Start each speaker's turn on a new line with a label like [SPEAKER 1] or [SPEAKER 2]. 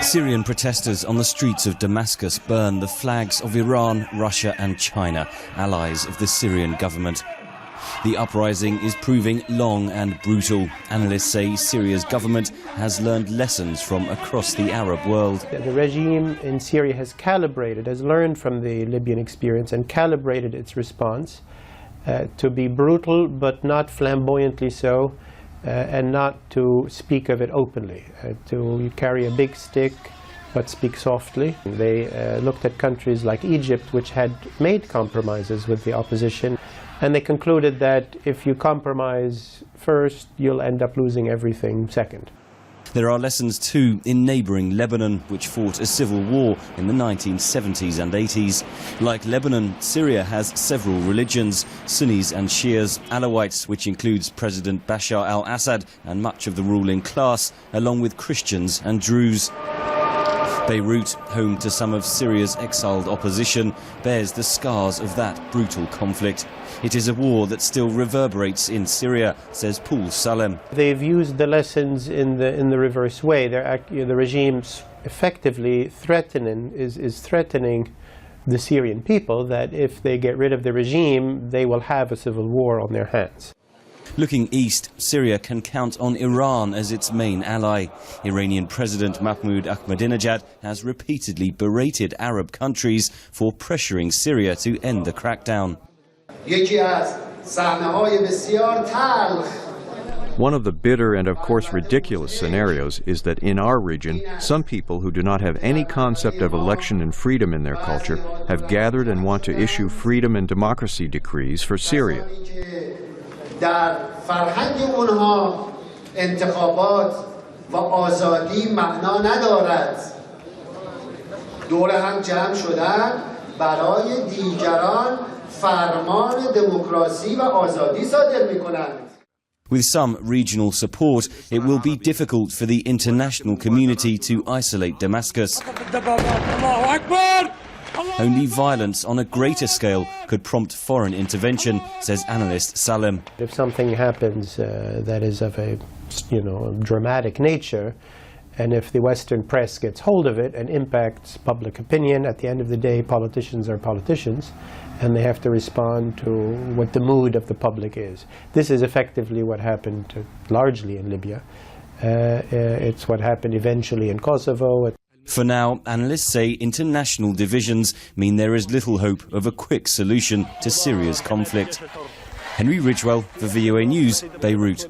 [SPEAKER 1] Syrian protesters on the streets of Damascus burn the flags of Iran, Russia and China, allies of the Syrian government. The uprising is proving long and brutal. Analysts say Syria's government has learned lessons from across the Arab world.
[SPEAKER 2] The regime in Syria has learned from the Libyan experience and calibrated its response to be brutal but not flamboyantly so, and not to speak of it openly, to carry a big stick but speak softly. They looked at countries like Egypt, which had made compromises with the opposition, and they concluded that if you compromise first, you'll end up losing everything second.
[SPEAKER 1] There are lessons too in neighbouring Lebanon, which fought a civil war in the 1970s and 80s. Like Lebanon, Syria has several religions, Sunnis and Shias, Alawites, which includes President Bashar al-Assad and much of the ruling class, along with Christians and Druze. Beirut, home to some of Syria's exiled opposition, bears the scars of that brutal conflict. It is a war that still reverberates in Syria, says Paul Salem.
[SPEAKER 2] They've used the lessons in the reverse way. The regime's effectively threatening the Syrian people that if they get rid of the regime, they will have a civil war on their hands.
[SPEAKER 1] Looking east, Syria can count on Iran as its main ally. Iranian President Mahmoud Ahmadinejad has repeatedly berated Arab countries for pressuring Syria to end the crackdown.
[SPEAKER 3] One of the bitter and of course ridiculous scenarios is that in our region, some people who do not have any concept of election and freedom in their culture have gathered and want to issue freedom and democracy decrees for Syria.
[SPEAKER 4] در فرهنگ اونها انتخابات و آزادی معنا ندارد. دور هم جمع شدن برای دیگران فرمان دموکراسی و آزادی صادر می‌کنند.
[SPEAKER 1] With some regional support, it will be difficult for the international community to isolate Damascus. Only violence on a greater scale could prompt foreign intervention, says analyst Salem.
[SPEAKER 2] If something happens that is of a dramatic nature, and if the Western press gets hold of it and impacts public opinion, at the end of the day, politicians are politicians, and they have to respond to what the mood of the public is. This is effectively what happened largely in Libya. It's what happened eventually in Kosovo.
[SPEAKER 1] For now, analysts say international divisions mean there is little hope of a quick solution to Syria's conflict. Henry Ridgewell for VOA News, Beirut.